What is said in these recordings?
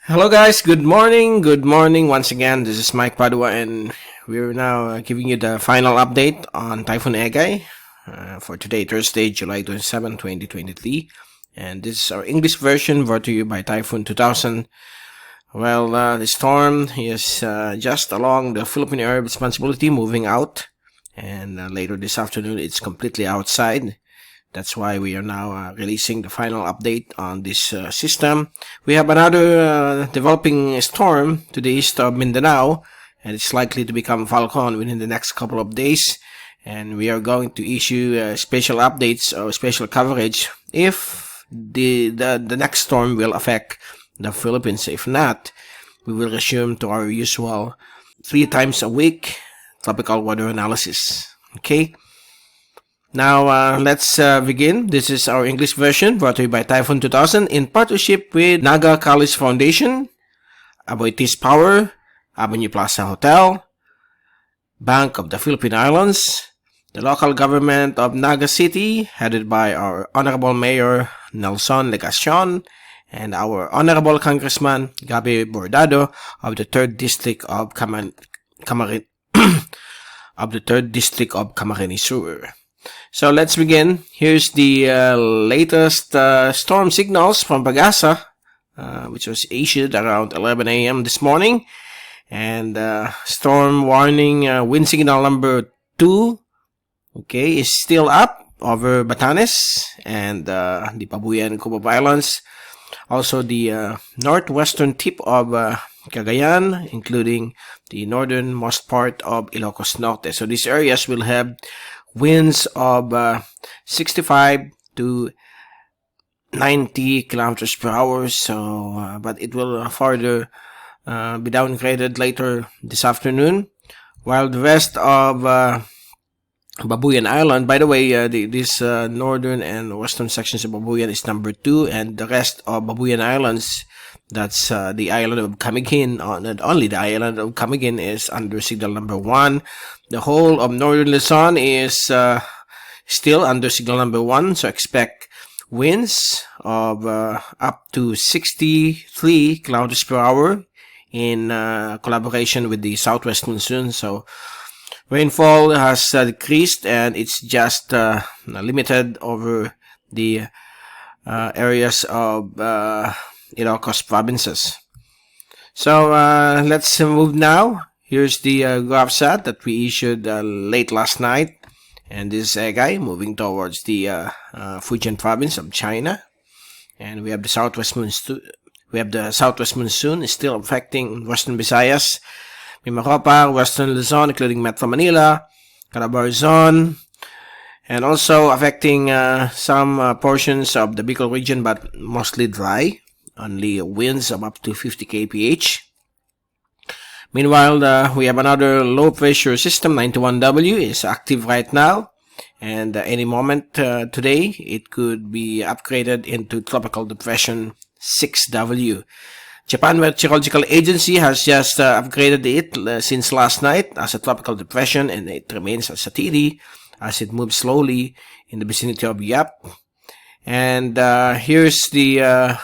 Hello guys, good morning. Good morning once again. This is Mike Padua and we're now giving you the final update on Typhoon EGAY for today, Thursday, July 27, 2023. And this is our English version brought to you by Typhoon 2000. Well, the storm is just along the Philippine Area of Responsibility, moving out. And later this afternoon, it's completely outside. That's why we are now releasing the final update on this system. We have another developing storm to the east of Mindanao, and it's likely to become Falcon within the next couple of days. And we are going to issue special updates or special coverage if the next storm will affect the Philippines. If not, we will resume to our usual 3 times a week tropical weather analysis. Okay? Now, let's begin. This is our English version brought to you by Typhoon 2000 in partnership with Naga College Foundation, Aboitiz Power, Avenue Plaza Hotel, Bank of the Philippine Islands, the local government of Naga City, headed by our Honorable Mayor Nelson Legacion, and our Honorable Congressman Gabi Bordado of the 3rd District of Camarines Sur. So let's begin. Here's the latest storm signals from Pagasa, which was issued around 11 a.m. this morning. And storm warning wind signal number 2, okay, is still up over Batanes and the Pabuyan Cubao Islands. Also the northwestern tip of Cagayan, including the northernmost part of Ilocos Norte. So these areas will have winds of 65 to 90 kilometers per hour. So, but it will further be downgraded later this afternoon. While the rest of Babuyan Island, by the way, this northern and western sections of Babuyan is number 2, and the rest of Babuyan Islands, that's the island of Camiguin, not only the island of Camiguin, is under signal number 1. The whole of northern Luzon is still under signal number 1, so expect winds of up to 63 kilometers per hour in collaboration with the southwest monsoon. So rainfall has decreased, and it's just limited over the areas of Ilocos provinces. So let's move now. Here's the graph set that we issued late last night, and this is EGAY moving towards the Fujian province of China, and we have the southwest monsoon. Is still affecting Western Visayas, MiMaRoPa, Western Luzon, including Metro Manila, Calabar Zone, and also affecting some portions of the Bicol region, but mostly dry. Only winds of up to 50 kph. Meanwhile, we have another low pressure system, 91W, is active right now, and any moment today it could be upgraded into tropical depression 6W. Japan Meteorological Agency has just upgraded it since last night as a tropical depression, and it remains as a TD as it moves slowly in the vicinity of Yap. And here's the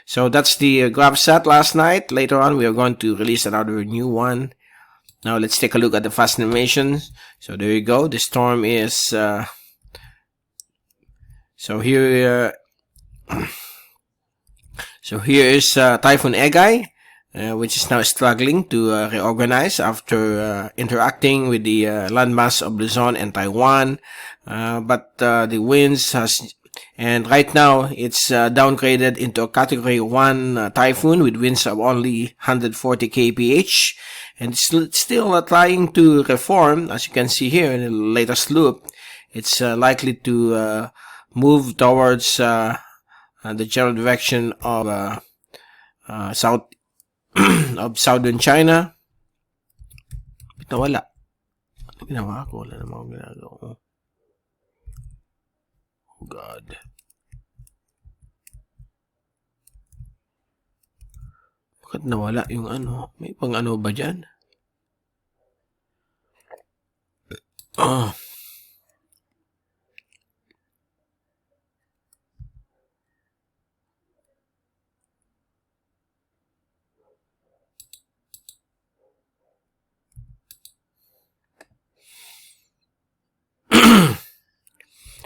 so that's the graph set last night. Later on, we are going to release another new one. Now let's take a look at the fast animation. So there you go. The storm is so here is Typhoon EGAY, which is now struggling to reorganize after interacting with the landmass of Luzon and Taiwan. But the winds and right now it's downgraded into a category 1 typhoon with winds of only 140 kph, and it's still trying to reform. As you can see here in the latest loop, it's likely to move towards the general direction of south of southern China. Nawala. Ginawa ko, wala namang ginagawa. Oh God. Bakit nawala yung ano? May pang ano ba dyan? Oh.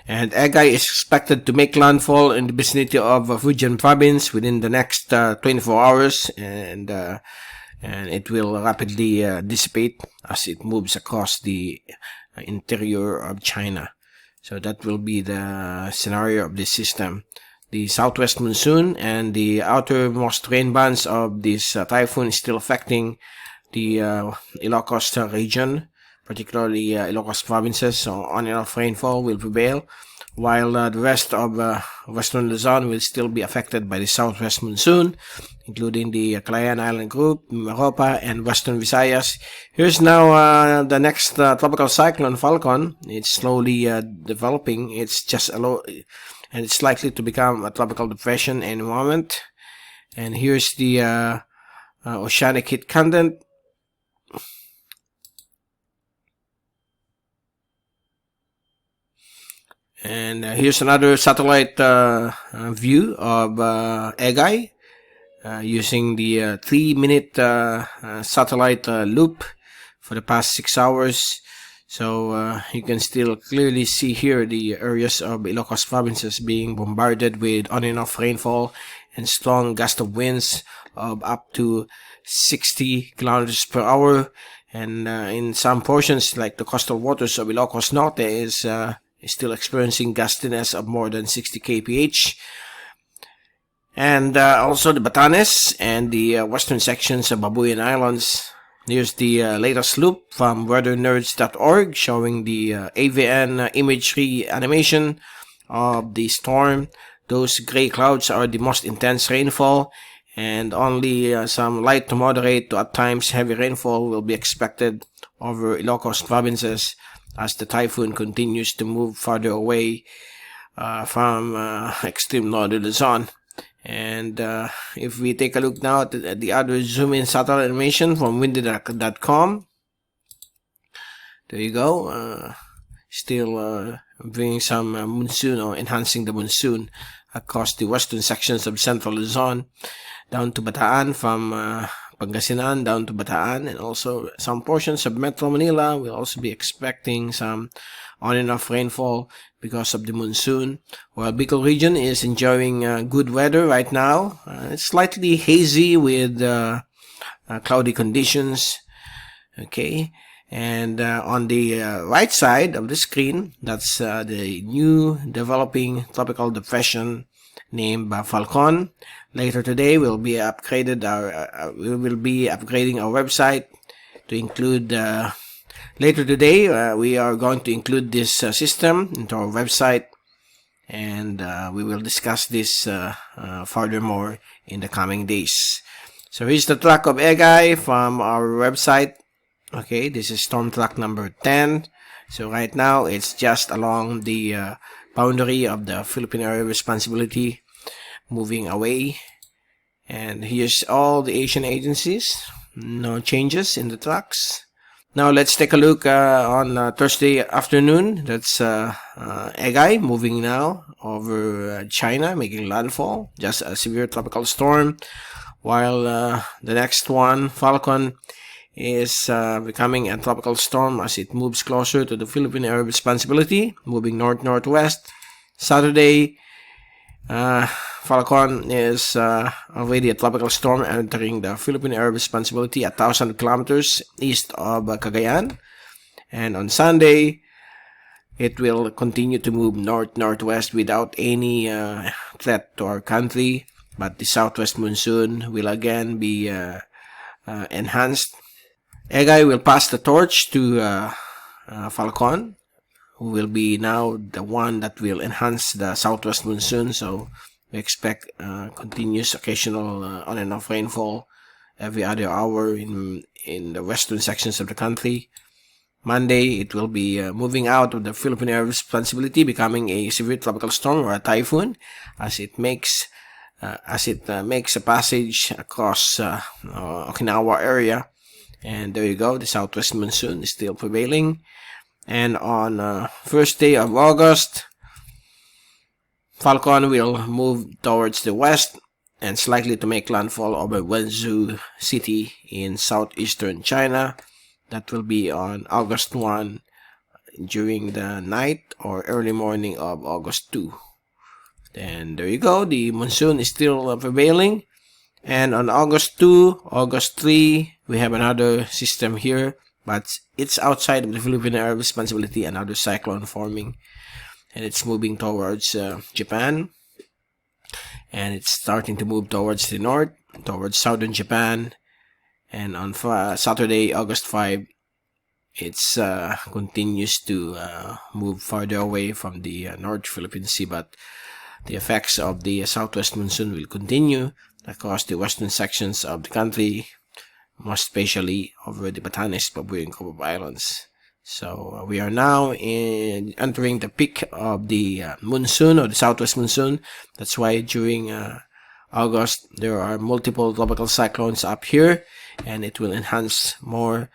And EGAY is expected to make landfall in the vicinity of Fujian province within the next 24 hours, and it will rapidly dissipate as it moves across the interior of China. So that will be the scenario of this system. The southwest monsoon and the outermost rain bands of this typhoon is still affecting the Ilocos region, particularly Ilocos provinces. So on and off rainfall will prevail, while the rest of western Luzon will still be affected by the southwest monsoon, including the Calayan Island Group, MiMaRoPa, and Western Visayas. Here's now the next tropical cyclone, Falcon. It's slowly developing. It's just and it's likely to become a tropical depression any moment. And here's the oceanic heat content. And here's another satellite view of EGAY using the 3-minute satellite loop for the past 6 hours. So you can still clearly see here the areas of Ilocos provinces being bombarded with on and off rainfall and strong gusts of winds of up to 60 kilometers per hour. And in some portions, like the coastal waters of Ilocos Norte, is still experiencing gustiness of more than 60 kph. And also the Batanes and the western sections of Babuyan Islands. Here's the latest loop from weathernerds.org showing the AVN imagery animation of the storm. Those gray clouds are the most intense rainfall, and only some light to moderate to at times heavy rainfall will be expected over Ilocos provinces as the typhoon continues to move farther away from extreme northern Luzon. And if we take a look now at the other zoom-in satellite animation from windy.com, there you go. Still bringing some monsoon, or enhancing the monsoon across the western sections of central Luzon down to Bataan, from Pangasinan down to Bataan, and also some portions of Metro Manila will also be expecting some on and off rainfall because of the monsoon, while Bicol region is enjoying good weather right now. It's slightly hazy with cloudy conditions. Okay, and on the right side of the screen, that's the new developing tropical depression named Falcon. Later today, we will be upgrading our website to include. Later today, we are going to include this system into our website, and we will discuss this furthermore in the coming days. So here's the track of EGAY from our website. Okay, this is storm track number 10. So right now, it's just along the boundary of the Philippine Area of Responsibility, moving away. And here's all the Asian agencies. No changes in the tracks. Now let's take a look on Thursday afternoon. That's EGAY moving now over China, making landfall. Just a severe tropical storm. While the next one, Falcon, is becoming a tropical storm as it moves closer to the Philippine Area of Responsibility, moving north-northwest. Saturday, Falcon is already a tropical storm entering the Philippine Area of Responsibility at 1,000 kilometers east of Cagayan. And on Sunday, it will continue to move north-northwest without any threat to our country. But the southwest monsoon will again be enhanced. EGAY will pass the torch to Falcon, who will be now the one that will enhance the southwest monsoon. So we expect continuous occasional on and off rainfall every other hour in the western sections of the country. Monday, it will be moving out of the Philippine Area of Responsibility, becoming a severe tropical storm or a typhoon as it makes a passage across Okinawa area. And there you go, the southwest monsoon is still prevailing. And on first day of August, Falcon will move towards the west and is likely to make landfall over Wenzhou City in southeastern China. That will be on August 1 during the night or early morning of August 2. Then there you go, the monsoon is still prevailing. And on August 2, August 3, we have another system here, but it's outside of the Philippine Area of Responsibility, another cyclone forming. And it's moving towards Japan. And it's starting to move towards the north, towards southern Japan. And on Saturday, August 5, it's continues to move farther away from the North Philippine Sea, but the effects of the southwest monsoon will continue across the western sections of the country, most especially over the Batanes, Pabuya, and Comoros Islands. So we are now entering the peak of the monsoon, or the southwest monsoon. That's why during August there are multiple tropical cyclones up here, and it will enhance more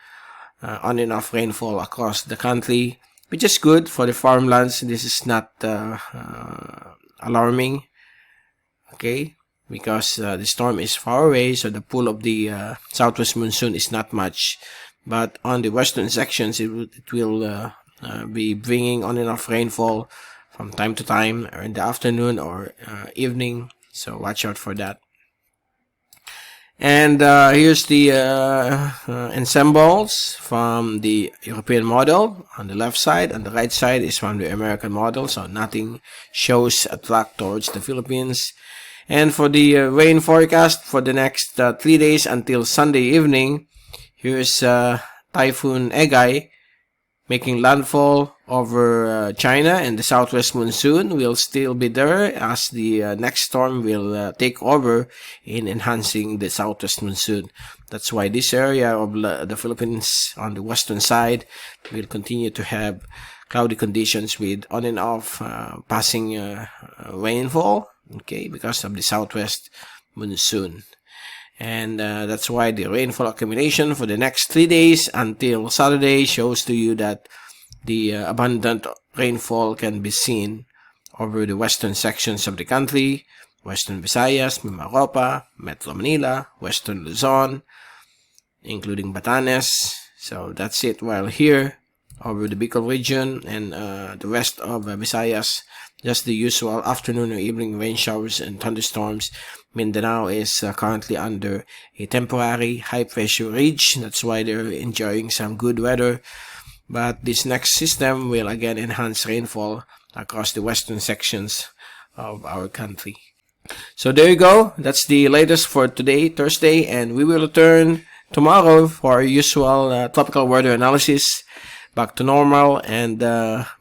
on and off rainfall across the country, which is good for the farmlands. This is not alarming, okay, because the storm is far away, so the pull of the southwest monsoon is not much. But on the western sections, it will be bringing on and off rainfall from time to time, or in the afternoon or evening, so watch out for that. And here's the ensembles from the European model on the left side. On the right side is from the American model, so nothing shows a track towards the Philippines. And for the rain forecast for the next 3 days until Sunday evening, here's Typhoon EGAY making landfall over China, and the southwest monsoon will still be there as the next storm will take over in enhancing the southwest monsoon. That's why this area of the Philippines on the western side will continue to have cloudy conditions with on and off passing rainfall, okay, because of the southwest monsoon. And that's why the rainfall accumulation for the next 3 days until Saturday shows to you that the abundant rainfall can be seen over the western sections of the country, Western Visayas, MiMaRoPa, Metro Manila, Western Luzon, including Batanes. So that's it. While here, over the Ilocos Region and the rest of Visayas, just the usual afternoon or evening rain showers and thunderstorms. Mindanao is currently under a temporary high pressure ridge. That's why they're enjoying some good weather. But this next system will again enhance rainfall across the western sections of our country. So there you go. That's the latest for today, Thursday, and we will return tomorrow for our usual tropical weather analysis. Back to normal, and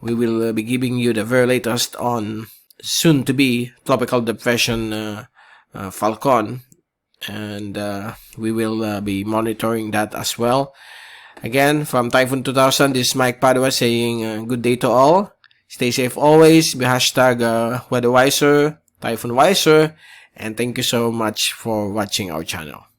we will be giving you the very latest on soon to be tropical depression Falcon, and we will be monitoring that as well. Again, from Typhoon 2000, this is Mike Padua saying good day to all. Stay safe always. Be #weatherwiser, Typhoon wiser, and thank you so much for watching our channel.